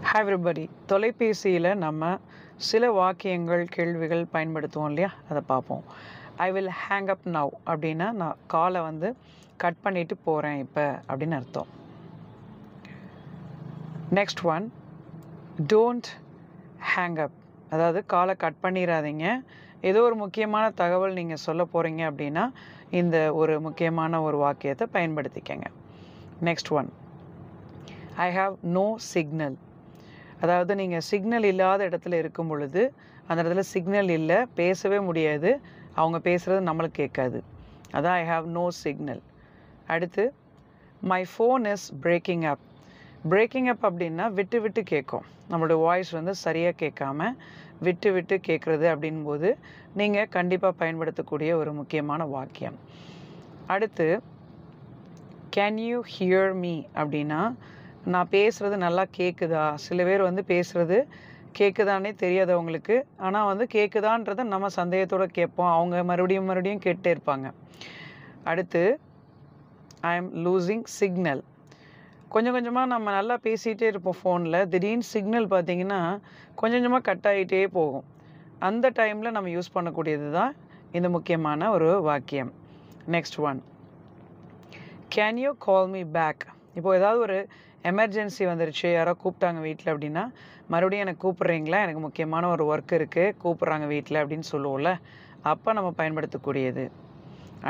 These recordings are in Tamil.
Hi everybody. தொலைபேசியில் நம்ம சில வாக்கியங்கள் கேள்விகள் பயன்படுத்துவோம் இல்லையா, அதை பார்ப்போம். I will hang up now அப்படின்னா நான் காலை வந்து கட் பண்ணிட்டு போகிறேன் இப்போ அப்படின்னு அர்த்தம். நெக்ஸ்ட் ஒன், டோன்ட் ஹேங் அப், அதாவது காலை கட் பண்ணிடாதீங்க. ஏதோ ஒரு முக்கியமான தகவல் நீங்கள் சொல்ல போகிறீங்க அப்படின்னா இந்த ஒரு முக்கியமான ஒரு வாக்கியத்தை பயன்படுத்திக்கங்க. Next one, I have no signal, அதாவது நீங்கள் சிக்னல் இல்லாத இடத்துல இருக்கும் பொழுது அந்த இடத்துல சிக்னல் இல்லை, பேசவே முடியாது, அவங்க பேசுகிறது நம்மளுக்கு கேட்காது. அதான் ஐ ஹாவ் நோ சிக்னல். அடுத்து, my phone is braking up. Braking அப் அப்படின்னா விட்டு விட்டு கேட்கும், நம்மளோட வாய்ஸ் வந்து சரியாக கேட்காம விட்டு விட்டு கேட்குறது அப்படின்போது நீங்கள் கண்டிப்பாக பயன்படுத்தக்கூடிய ஒரு முக்கியமான வாக்கியம். அடுத்து, கேன் யூ ஹியர் மீ அப்படின்னா நான் பேசுகிறது நல்லா கேட்குதா. சில பேர் வந்து பேசுகிறது கேட்குதானே தெரியாது அவங்களுக்கு, ஆனால் வந்து கேட்குதான்றதை நம்ம சந்தேகத்தோடு கேட்போம், அவங்க மறுபடியும் கேட்டே இருப்பாங்க. அடுத்து, ஐ எம் லூசிங் சிக்னல். கொஞ்சம் கொஞ்சமாக நம்ம நல்லா பேசிகிட்டே இருப்போம் ஃபோனில், திடீர்னு சிக்னல் பார்த்திங்கன்னா கொஞ்சம் கொஞ்சமாக கட் ஆகிட்டே போகும். அந்த டைமில் நம்ம யூஸ் பண்ணக்கூடியது தான் இந்த முக்கியமான ஒரு வாக்கியம். Next one, can you call me back. இப்போது ஏதாவது ஒரு எமர்ஜென்சி வந்துருச்சு, யாரோ கூப்பிட்டாங்க வீட்டில் அப்படின்னா மறுபடியும் எனக்கு கூப்பிட்றீங்களா, எனக்கு முக்கியமான ஒரு ஒர்க் இருக்குது, கூப்பிட்றாங்க வீட்டில் அப்படின்னு சொல்லுவோம்ல, அப்போ நம்ம பயன்படுத்தக்கூடியது.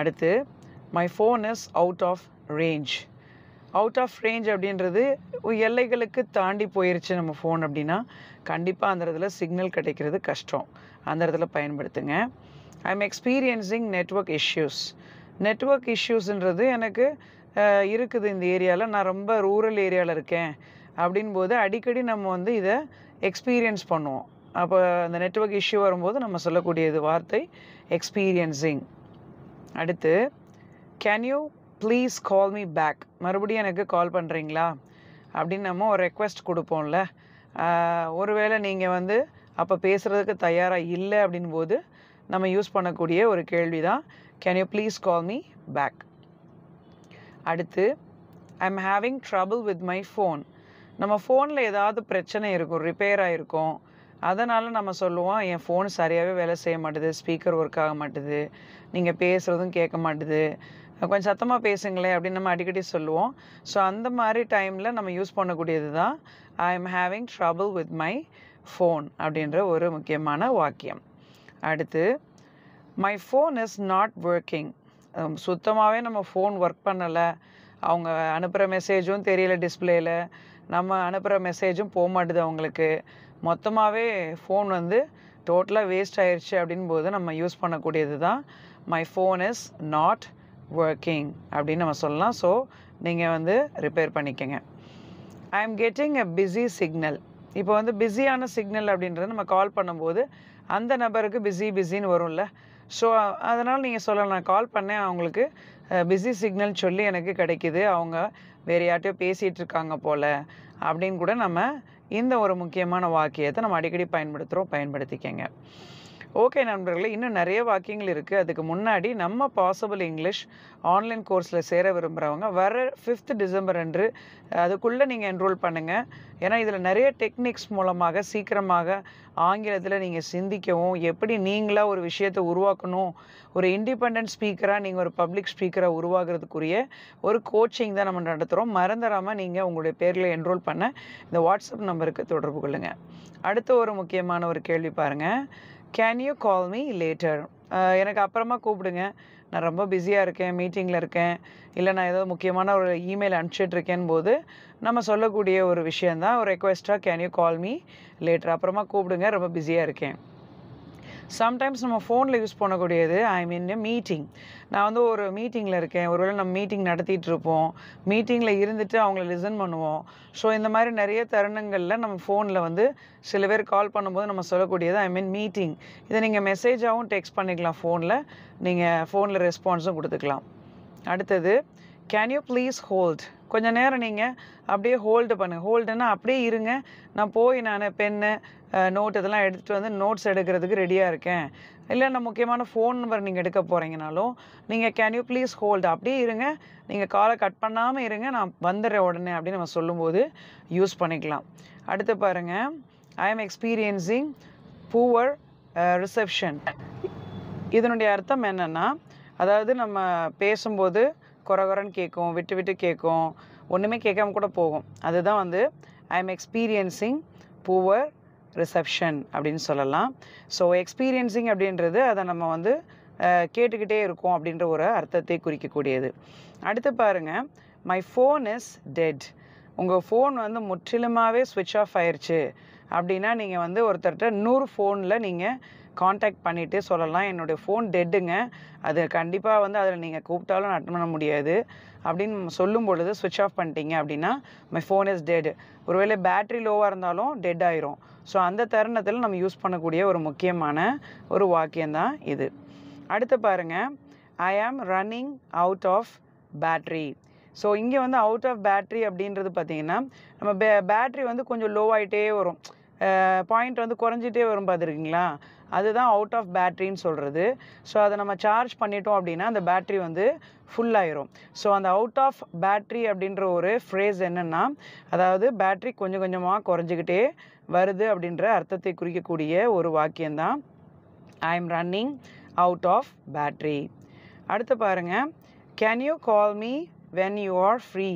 அடுத்து, my phone is out of range. Out of range அப்படின்றது எல்லைகளுக்கு தாண்டி போயிருச்சு நம்ம ஃபோன் அப்படின்னா கண்டிப்பாக அந்த இடத்துல சிக்னல் கிடைக்கிறது கஷ்டம், அந்த இடத்துல பயன்படுத்துங்க. I am experiencing network issues. Network இஷ்யூஸ்ன்றது எனக்கு இருக்குது இந்த ஏரியாவில், நான் ரொம்ப ரூரல் ஏரியாவில் இருக்கேன் அப்படின்போது அடிக்கடி நம்ம வந்து இதை எக்ஸ்பீரியன்ஸ் பண்ணுவோம். அப்போ அந்த நெட்வொர்க் இஷ்யூ வரும்போது நம்ம சொல்லக்கூடியது வார்த்தை எக்ஸ்பீரியன்ஸிங். அடுத்து, can you please call me back. மறுபடியும் எனக்கு கால் பண்ணுறீங்களா அப்படின்னு நம்ம ஒரு ரெக்வெஸ்ட் கொடுப்போம்ல, ஒருவேளை நீங்கள் வந்து அப்போ பேசுகிறதுக்கு தயாராக இல்லை அப்படின்போது நம்ம யூஸ் பண்ணக்கூடிய ஒரு கேள்வி தான் can you please call me back. அடுத்து, I am having trouble with my phone. நம்ம ஃபோனில் ஏதாவது பிரச்சனை இருக்கும், ரிப்பேர் ஆகிருக்கும், அதனால் நம்ம சொல்லுவோம் என் ஃபோன் சரியாகவே வேலை செய்ய மாட்டுது, ஸ்பீக்கர் ஒர்க் ஆக மாட்டுது, நீங்கள் பேசுகிறதும் கேட்க மாட்டுது, கொஞ்சம் சத்தமாக பேசுங்களேன் அப்படின்னு நம்ம அடிக்கடி சொல்லுவோம். ஸோ அந்த மாதிரி டைமில் நம்ம யூஸ் பண்ணக்கூடியது தான் ஐ am having trouble with my phone அப்படின்ற ஒரு முக்கியமான வாக்கியம். அடுத்து, my phone is not working. சுத்தமாகவே நம்ம ஃபோன் ஒர்க் பண்ணலை, அவங்க அனுப்புகிற மெசேஜும் தெரியல டிஸ்பிளேயில், நம்ம அனுப்புகிற மெசேஜும் போக மாட்டுது அவங்களுக்கு, மொத்தமாகவே ஃபோன் வந்து டோட்டலாக வேஸ்ட் ஆயிடுச்சு அப்படின்போது நம்ம யூஸ் பண்ணக்கூடியது தான் my phone is not working அப்படின்னு நம்ம சொல்லலாம். ஸோ நீங்கள் வந்து ரிப்பேர் பண்ணிக்கங்க. ஐ am getting a busy signal. இப்போ வந்து பிஸியான சிக்னல் அப்படின்றது நம்ம கால் பண்ணும்போது அந்த நபருக்கு பிஸின்னு வரும்ல, ஸோ அதனால் நீங்கள் சொல்லலாம் நான் கால் பண்ணேன், அவங்களுக்கு பிஸி சிக்னல் சொல்லி எனக்கு கிடைக்கிது, அவங்க வேறு யார்ட்டையோ பேசிகிட்டு இருக்காங்க போல் அப்படின்னு கூட நம்ம இந்த ஒரு முக்கியமான வாக்கியத்தை நம்ம அடிக்கடி பயன்படுத்திக்கங்க. ஓகே நண்பர்களே, இன்னும் நிறைய வாக்கியங்கள் இருக்குது. அதுக்கு முன்னாடி நம்ம பாசிபிள் இங்கிலீஷ் ஆன்லைன் கோர்ஸில் சேர விரும்புகிறவங்க வர 5th டிசம்பர் அன்று அதுக்குள்ளே நீங்கள் என்ரோல் பண்ணுங்கள். ஏன்னா இதில் நிறைய டெக்னிக்ஸ் மூலமாக சீக்கிரமாக ஆங்கிலத்தில் நீங்கள் சிந்திக்கவும், எப்படி நீங்களாக ஒரு விஷயத்தை உருவாக்கணும், ஒரு இண்டிபெண்ட் ஸ்பீக்கராக நீங்கள் ஒரு பப்ளிக் ஸ்பீக்கராக உருவாகிறதுக்குரிய ஒரு கோச்சிங் தான் நம்ம நடத்துகிறோம். மறந்துடாமல் நீங்கள் உங்களுடைய பேரில் என்ரோல் பண்ண இந்த வாட்ஸ்அப் நம்பருக்கு தொடர்பு கொள்ளுங்கள். அடுத்த ஒரு முக்கியமான ஒரு கேள்வி பாருங்கள், can you call me later. எனக்கு அப்புறமா கூப்பிடுங்க, நான் ரொம்ப பிஸியாக இருக்கேன், மீட்டிங்கில் இருக்கேன், இல்லை நான் ஏதோ முக்கியமான ஒரு இமெயில் அனுப்பிச்சிட்ருக்கேன் போது நம்ம சொல்லக்கூடிய ஒரு விஷயந்தான் ஒரு ரெக்வெஸ்ட்டாக can you call me later, அப்புறமா கூப்பிடுங்க, ரொம்ப பிஸியாக இருக்கேன். சம்டைம்ஸ் நம்ம ஃபோனில் யூஸ் பண்ணக்கூடியது ஐ மீன் மீட்டிங். நான் வந்து ஒரு மீட்டிங்கில் இருக்கேன், ஒருவேளை நம்ம மீட்டிங் நடத்திட்டு இருப்போம், மீட்டிங்கில் இருந்துட்டு அவங்கள லிசன் பண்ணுவோம். ஸோ இந்த மாதிரி நிறைய தருணங்களில் நம்ம ஃபோனில் வந்து சில பேர் கால் பண்ணும்போது நம்ம சொல்லக்கூடியது ஐ மீன் மீட்டிங். இதை நீங்கள் மெசேஜாகவும் டெக்ஸ்ட் பண்ணிக்கலாம், ஃபோனில் நீங்கள் ஃபோனில் ரெஸ்பான்ஸும் கொடுத்துக்கலாம். அடுத்தது, கேன் யூ ப்ளீஸ் ஹோல்ட். கொஞ்சம் நேரம் நீங்கள் அப்படியே ஹோல்டு பண்ணுங்கள். ஹோல்டுன்னா அப்படியே இருங்க, நான் பென்னு நோட் இதெல்லாம் எடுத்துகிட்டு வந்து நோட்ஸ் எடுக்கிறதுக்கு ரெடியாக இருக்கேன், இல்லை நான் முக்கியமான ஃபோன் நம்பர் நீங்கள் எடுக்க போகிறீங்கனாலும் நீங்கள் கேன் யூ ப்ளீஸ் ஹோல்டு, அப்படியே இருங்க, நீங்கள் காலை கட் பண்ணாமல் இருங்க, நான் வந்துடுறேன் உடனே அப்படின்னு நம்ம சொல்லும்போது யூஸ் பண்ணிக்கலாம். அடுத்து பாருங்கள், I am experiencing poor reception. இதனுடைய அர்த்தம் என்னென்னா, அதாவது நம்ம பேசும்போது குறன்னு கேட்கும், விட்டு விட்டு கேட்கும், ஒன்றுமே கேட்காம கூட போகும். அதுதான் வந்து I am experiencing poor reception அப்படின்னு சொல்லலாம். ஸோ எக்ஸ்பீரியன்சிங் அப்படின்றது அதை நம்ம வந்து கேட்டுக்கிட்டே இருக்கோம் அப்படின்ற ஒரு அர்த்தத்தை குறிக்கக்கூடியது. அடுத்து பாருங்கள், மை ஃபோன் இஸ் டெட். உங்கள் ஃபோன் வந்து முற்றிலுமாகவே ஸ்விட்ச் ஆஃப் ஆயிடுச்சு அப்படின்னா நீங்கள் வந்து ஒருத்தர்கிட்ட 100 ஃபோனில் நீங்கள் காண்டாக்ட் பண்ணிவிட்டு சொல்லலாம், என்னுடைய ஃபோன் டெட்டுங்க, அது கண்டிப்பாக வந்து அதில் நீங்கள் கூப்பிட்டாலும் அட்டன் பண்ண முடியாது அப்படின்னு சொல்லும் பொழுது ஸ்விட்ச் ஆஃப் பண்ணிட்டீங்க அப்படின்னா மை ஃபோன் இஸ் டெட். ஒருவேளை பேட்ரி லோவாக இருந்தாலும் டெட் ஆயிரும். ஸோ அந்த தருணத்தில் நம்ம யூஸ் பண்ணக்கூடிய ஒரு முக்கியமான ஒரு வாக்கியம்தான் இது. அடுத்து பாருங்கள், I am running out of battery. So இங்கே வந்து அவுட் ஆஃப் பேட்ரி அப்படின்றது பார்த்திங்கன்னா, நம்ம பேட்ரி வந்து கொஞ்சம் லோ ஆகிட்டே வரும், பாயிண்ட் வந்து குறைஞ்சிட்டே வரும் பார்த்துருக்கீங்களா, அதுதான் அவுட் ஆஃப் பேட்ரின்னு சொல்கிறது. ஸோ அதை நம்ம சார்ஜ் பண்ணிட்டோம் அப்படின்னா அந்த பேட்ரி வந்து ஃபுல்லாயிரும். ஸோ அந்த அவுட் ஆஃப் பேட்ரி அப்படின்ற ஒரு ஃப்ரேஸ் என்னென்னா, அதாவது பேட்ரி கொஞ்சம் கொஞ்சமாக குறைஞ்சிக்கிட்டே வருது அப்படின்ற அர்த்தத்தை குறிக்கக்கூடிய ஒரு வாக்கியம்தான் I am running out of battery. அடுத்து பாருங்கள், can you call me when you are free.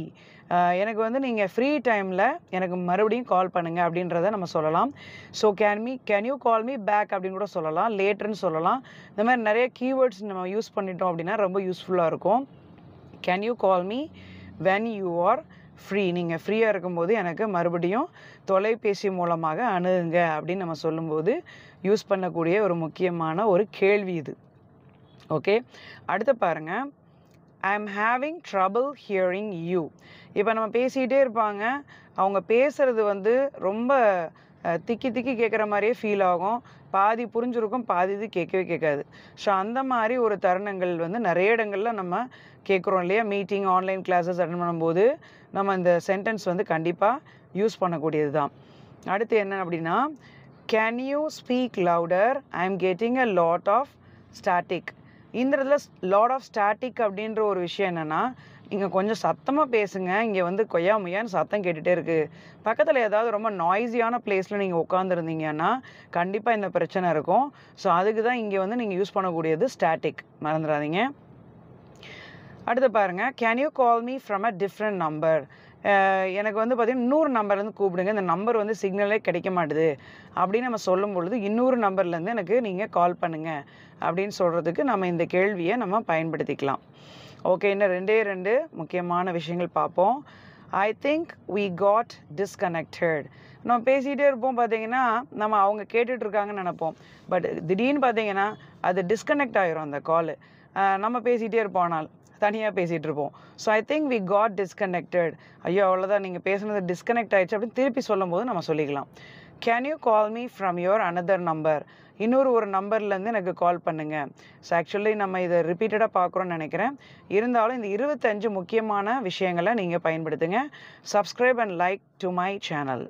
எனக்கு வந்து நீங்கள் ஃப்ரீ டைமில் எனக்கு மறுபடியும் கால் பண்ணுங்கள் அப்படின்றத நம்ம சொல்லலாம். So can you call me back அப்படின்னு கூட சொல்லலாம், லேட்டர்னு சொல்லலாம். இந்த மாதிரி நிறைய கீவேர்ட்ஸ் நம்ம யூஸ் பண்ணிட்டோம் அப்படின்னா ரொம்ப யூஸ்ஃபுல்லாக இருக்கும். Can you call me when you are free. நீங்கள் ஃப்ரீயாக இருக்கும்போது எனக்கு மறுபடியும் தொலைபேசி மூலமாக அணுகுங்க அப்படின்னு நம்ம சொல்லும்போது யூஸ் பண்ணக்கூடிய ஒரு முக்கியமான ஒரு கேள்வி இது. ஓகே, அடுத்து பாருங்கள், ஐ am having trouble hearing you. இப்போ நம்ம பேசிகிட்டே இருப்பாங்க, அவங்க பேசுகிறது வந்து ரொம்ப திக்கி திக்கி கேட்குற மாதிரியே ஃபீல் ஆகும், பாதி புரிஞ்சிருக்கும், பாதி இது கேட்கவே கேட்காது. ஸோ அந்த மாதிரி ஒரு தருணங்கள் வந்து நிறைய இடங்களில் நம்ம கேட்குறோம் இல்லையா, மீட்டிங் ஆன்லைன் கிளாஸஸ் அட்டன் பண்ணும்போது நம்ம இந்த சென்டென்ஸ் வந்து கண்டிப்பாக யூஸ் பண்ணக்கூடியது தான். அடுத்து என்ன அப்படின்னா, can you speak louder, I am getting a lot of static. இந்த இடத்துல லாட் ஆஃப் ஸ்டாட்டிக் அப்படின்ற ஒரு விஷயம் என்னென்னா, நீங்கள் கொஞ்சம் சத்தமாக பேசுங்க, இங்கே வந்து கொய்யா முய்யான்னு சத்தம் கேட்டுகிட்டே இருக்குது. பக்கத்தில் ஏதாவது ரொம்ப நாய்ஸியான பிளேஸில் நீங்கள் உட்காந்துருந்தீங்கன்னா கண்டிப்பாக இந்த பிரச்சனை இருக்கும். ஸோ அதுக்கு தான் இங்கே வந்து நீங்கள் யூஸ் பண்ணக்கூடியது ஸ்டாட்டிக், மறந்துடாதீங்க. அடுத்து பாருங்கள், can you call me from a different number. எனக்கு வந்து பார்த்திங்கன்னா 100 நம்பர்லேருந்து கூப்பிடுங்க, இந்த நம்பர் வந்து சிக்னலே கிடைக்க மாட்டுது அப்படின்னு நம்ம சொல்லும் பொழுது 200 நம்பர்லேருந்து எனக்கு நீங்கள் கால் பண்ணுங்கள் அப்படின்னு சொல்கிறதுக்கு நம்ம இந்த கேள்வியை நம்ம பயன்படுத்திக்கலாம். ஓகே, இன்னும் 2 முக்கியமான விஷயங்கள் பார்ப்போம். I think we got disconnected. நம்ம பேசிகிட்டே இருப்போம், பார்த்திங்கன்னா நம்ம அவங்க கேட்டுட்ருக்காங்கன்னு நினைப்போம், பட் திடீர்னு பார்த்திங்கன்னா அது டிஸ்கனெக்ட் ஆகிரும் அந்த காலு. நம்ம பேசிகிட்டே இருப்போம், ஆனால் தனியாக பேசிகிட்டு இருப்போம். So I think we got disconnected, ஐயோ அவ்வளோதான் நீங்கள் பேசுனது டிஸ்கனெக்ட் ஆகிடுச்சு அப்படின்னு திருப்பி சொல்லும் போது நம்ம சொல்லிக்கலாம். Can you call me from your another number. ஒரு நம்பர்லேருந்து எனக்கு கால் பண்ணுங்கள். ஸோ ஆக்சுவலி நம்ம இதை ரிப்பீட்டடாக பார்க்குறோன்னு நினைக்கிறேன். இருந்தாலும் இந்த 25 முக்கியமான விஷயங்களை நீங்கள் பயன்படுத்துங்க. Subscribe and like to my channel.